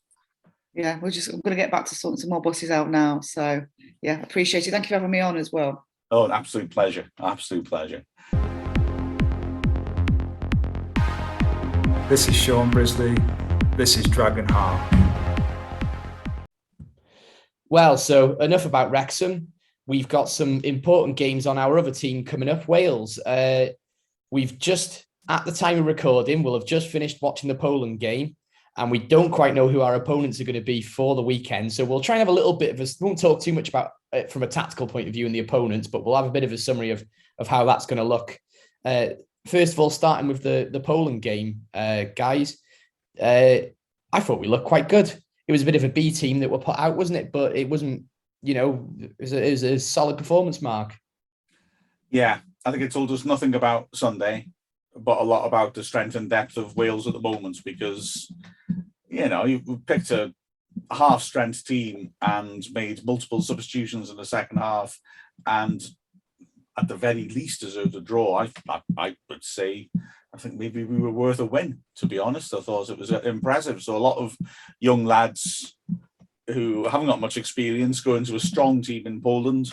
Yeah, I'm going to get back to sorting some more buses out now. So yeah, appreciate it. Thank you for having me on as well. Oh, an absolute pleasure. Absolute pleasure. This is Sean Brisley. This is Dragonheart. Well, so enough about Wrexham. We've got some important games on our other team coming up, Wales. We've just, at the time of recording, we'll have just finished watching the Poland game, and we don't quite know who our opponents are going to be for the weekend. So we'll try and have a little bit of won't talk too much about it from a tactical point of view and the opponents, but we'll have a bit of a summary of how that's going to look. first of all, starting with the Poland game, guys, I thought we looked quite good. It was a bit of a B team that were put out, wasn't it? But it wasn't, it was a solid performance, Mark. Yeah, I think it told us nothing about Sunday, but a lot about the strength and depth of Wales at the moment, because, you picked a half-strength team and made multiple substitutions in the second half, and at the very least deserved a draw. I would say, I think maybe we were worth a win, to be honest. I thought it was impressive. So a lot of young lads who haven't got much experience going to a strong team in Poland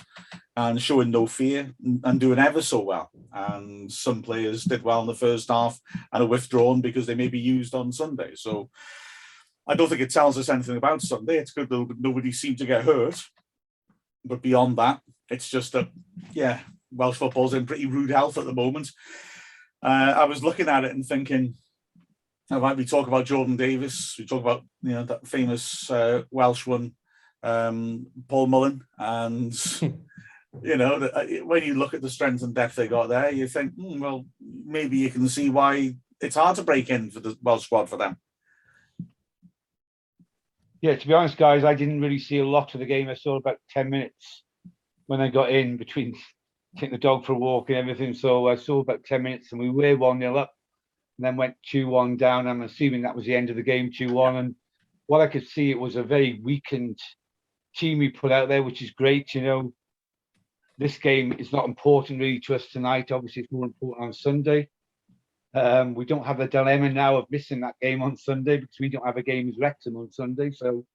and showing no fear and doing ever so well. And some players did well in the first half and are withdrawn because they may be used on Sunday. So I don't think it tells us anything about Sunday. It's good that nobody seemed to get hurt. But beyond that, it's just that, Welsh football's in pretty rude health at the moment. I was looking at it and thinking, we talk about Jordan Davis, we talk about that famous Welsh one, Paul Mullen, and when you look at the strength and depth they got there, you think, well, maybe you can see why it's hard to break in for the Welsh squad for them. Yeah, to be honest, guys, I didn't really see a lot of the game. I saw about 10 minutes when I got in between taking the dog for a walk and everything. So I saw about 10 minutes and we were 1-0 up and then went 2-1 down. I'm assuming that was the end of the game, 2-1. And what I could see, it was a very weakened team we put out there, which is great. This game is not important really to us tonight. Obviously, it's more important on Sunday. We don't have the dilemma now of missing that game on Sunday because we don't have a game as Wrexham on Sunday. So,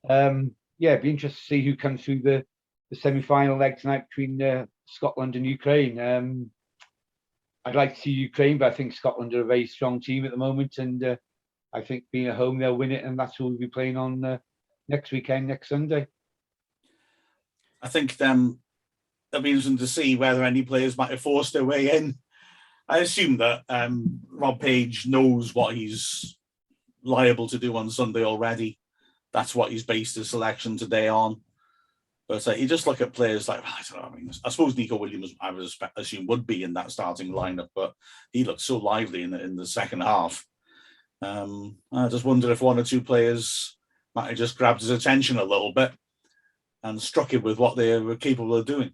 it'd be interesting to see who comes through the semi-final leg tonight between Scotland and Ukraine. I'd like to see Ukraine, but I think Scotland are a very strong team at the moment, and I think being at home they'll win it, and that's who we'll be playing on next weekend, next Sunday. I think it'll be interesting to see whether any players might have forced their way in. I assume that Rob Page knows what he's liable to do on Sunday already. That's what he's based his selection today on. But you just look at players like, I don't know, I suppose Nico Williams, I would assume, would be in that starting lineup, but he looked so lively in the second half. I just wonder if one or two players might have just grabbed his attention a little bit and struck him with what they were capable of doing.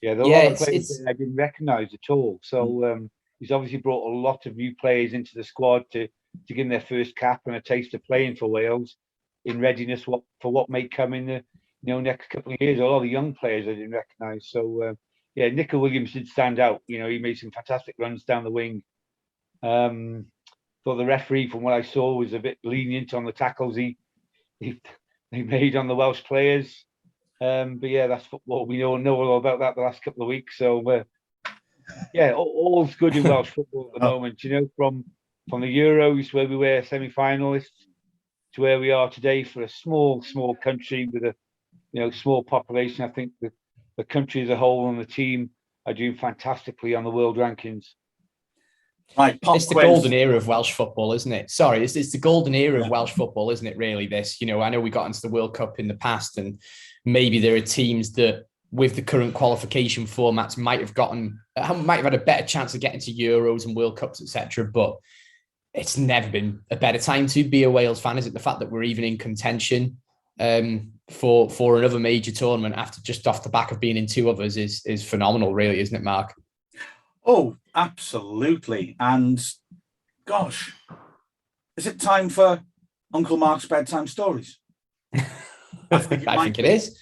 Yeah, there are a lot of players that I didn't recognise at all. So he's obviously brought a lot of new players into the squad to give them their first cap and a taste of playing for Wales in readiness for what may come in the next couple of years. A lot of young players I didn't recognise. So Nico Williams did stand out. He made some fantastic runs down the wing. Thought the referee, from what I saw, was a bit lenient on the tackles he made on the Welsh players. But that's football. We know all about that the last couple of weeks. So all's good in Welsh football at the moment. From the Euros where we were semi-finalists to where we are today for a small country with a small population. I think the country as a whole and the team are doing fantastically on the world rankings. Right, it's the golden era of Welsh football, isn't it? Sorry, it's the golden era of Welsh football, isn't it? Really, this. I know we got into the World Cup in the past, and maybe there are teams that, with the current qualification formats, might have had a better chance of getting to Euros and World Cups, etc. But it's never been a better time to be a Wales fan, is it? The fact that we're even in contention for another major tournament after just off the back of being in two others is phenomenal, really, isn't it, Mark? Oh, absolutely. And gosh, is it time for Uncle Mark's bedtime stories? I think it is.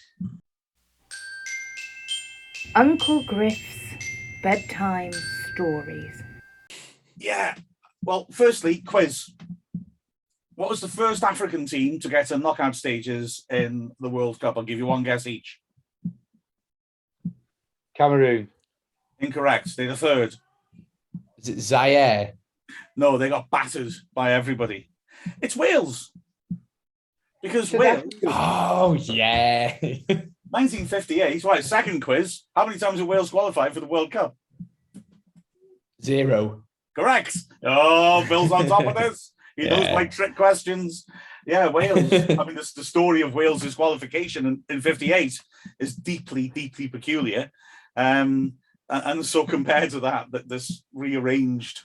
Uncle Griff's bedtime stories. Yeah. Well, firstly, quiz. What was the first African team to get to knockout stages in the World Cup? I'll give you one guess each. Cameroon. Incorrect. They're the third. Is it Zaire? No, they got battered by everybody. It's Wales. Because Wales... Oh, yeah. 1958. Right, second quiz. How many times have Wales qualified for the World Cup? 0. Correct. Oh, Bill's on top of this. He knows my trick questions. Yeah, Wales. I mean, the story of Wales's qualification in 58 is deeply, deeply peculiar. And so compared to that this rearranged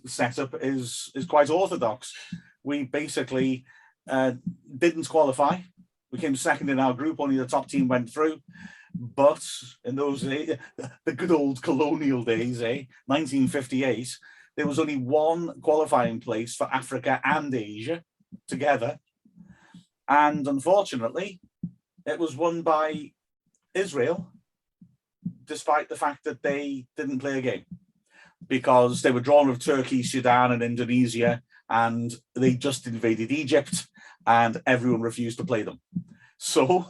setup is quite orthodox. We basically didn't qualify. We came second in our group. Only the top team went through. But in those days, the good old colonial days, 1958, there was only one qualifying place for Africa and Asia together. And unfortunately, it was won by Israel, despite the fact that they didn't play a game, because they were drawn with Turkey, Sudan, and Indonesia, and they just invaded Egypt, and everyone refused to play them. So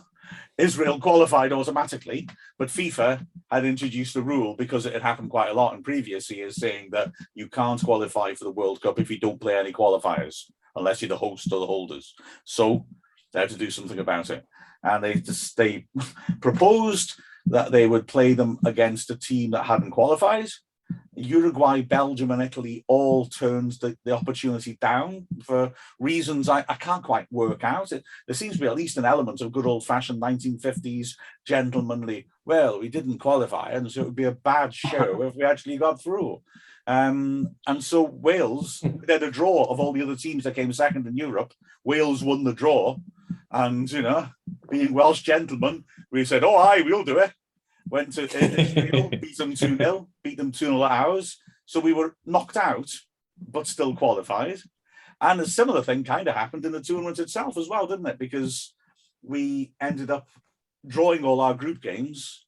Israel qualified automatically, but FIFA had introduced a rule, because it had happened quite a lot in previous years, saying that you can't qualify for the World Cup if you don't play any qualifiers, unless you're the host or the holders. So they had to do something about it. And they proposed that they would play them against a team that hadn't qualified. Uruguay, Belgium, and Italy all turned the opportunity down for reasons I can't quite work out. There seems to be at least an element of good old-fashioned 1950s gentlemanly, well, we didn't qualify, and so it would be a bad show if we actually got through. And so Wales, they had a draw of all the other teams that came second in Europe. Wales won the draw. And, being Welsh gentlemen, we said, oh, aye, we'll do it. Went to Israel, beat them 2-0, beat them 2-0 at ours. So we were knocked out, but still qualified. And a similar thing kind of happened in the tournament itself as well, didn't it? Because we ended up drawing all our group games,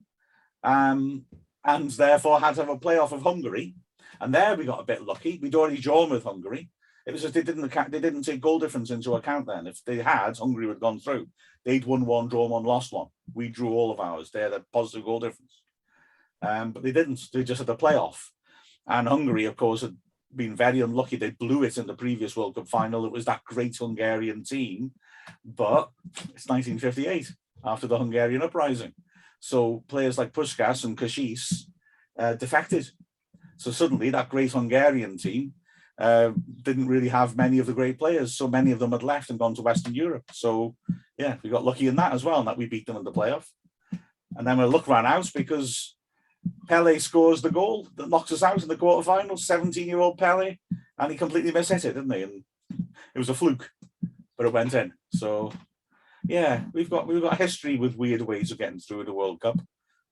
and therefore had to have a playoff of Hungary. And there we got a bit lucky. We'd already drawn with Hungary. It was just they didn't take goal difference into account then. If they had, Hungary would have gone through. They'd won one, drawn one, lost one. We drew all of ours. They had a positive goal difference. But they didn't. They just had a playoff. And Hungary, of course, had been very unlucky. They blew it in the previous World Cup final. It was that great Hungarian team. But it's 1958, after the Hungarian uprising. So players like Puskás and Kashis defected. So suddenly that great Hungarian team didn't really have many of the great players. So many of them had left and gone to Western Europe. So yeah, we got lucky in that as well, and that we beat them in the playoff. And then our luck ran out because Pele scores the goal that knocks us out in the quarterfinals, 17-year-old Pele, and he completely mishit it, didn't he? And it was a fluke, but it went in. So yeah, we've got a history with weird ways of getting through the World Cup.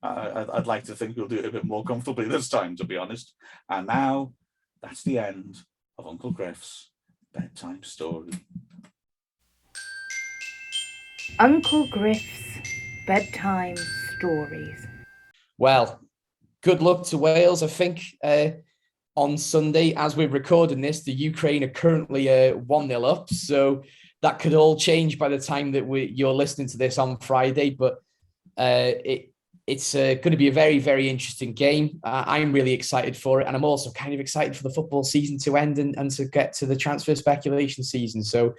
I'd like to think we'll do it a bit more comfortably this time, to be honest. And now that's the end of Uncle Griff's bedtime story. Uncle Griff's bedtime stories. Well, good luck to Wales. I think on Sunday, as we're recording this, the Ukraine are currently 1-0 up. So that could all change by the time that you're listening to this on Friday. But it's going to be a very, very interesting game. I'm really excited for it. And I'm also kind of excited for the football season to end and to get to the transfer speculation season. So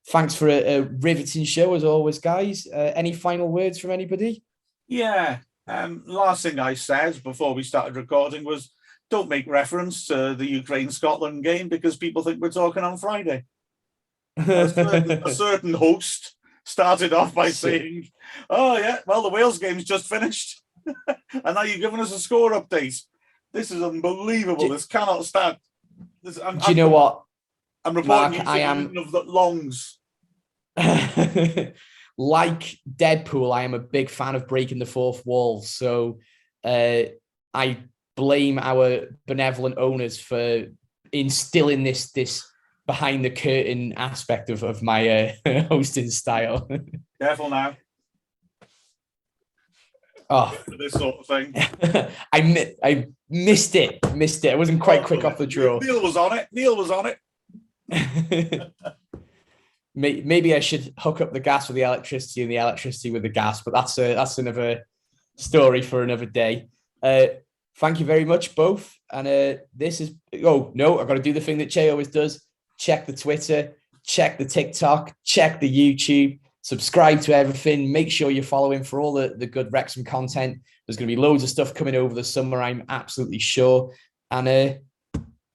thanks for a riveting show as always, guys. Any final words from anybody? Yeah. Last thing I said before we started recording was don't make reference to the Ukraine-Scotland game because people think we're talking on Friday. A certain host started off by saying, oh yeah, well, the Wales game's just finished. And now you're giving us a score update. This is unbelievable. This cannot stand. Do you know what? I'm reporting Mark, I am of the longs. Like Deadpool, I am a big fan of breaking the fourth wall. So I blame our benevolent owners for instilling this behind the curtain aspect of my hosting style. Careful now. Oh, this sort of thing. I missed it. I wasn't quite quick off the draw. Neil was on it. Maybe I should hook up the gas with the electricity and the electricity with the gas, but that's another story for another day. Thank you very much, both. And this is I've got to do the thing that Che always does. Check the Twitter, check the TikTok, check the YouTube, subscribe to everything. Make sure you're following for all the good Wrexham content. There's going to be loads of stuff coming over the summer, I'm absolutely sure. And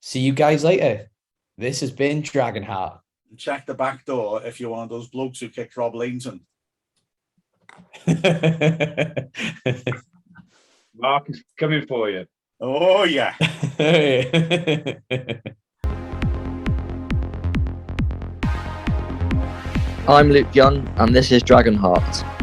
see you guys later. This has been Dragonheart. Check the back door if you're one of those blokes who kicked Rob Lainton. Mark is coming for you. Oh, yeah. I'm Luke Young, and this is Dragonheart.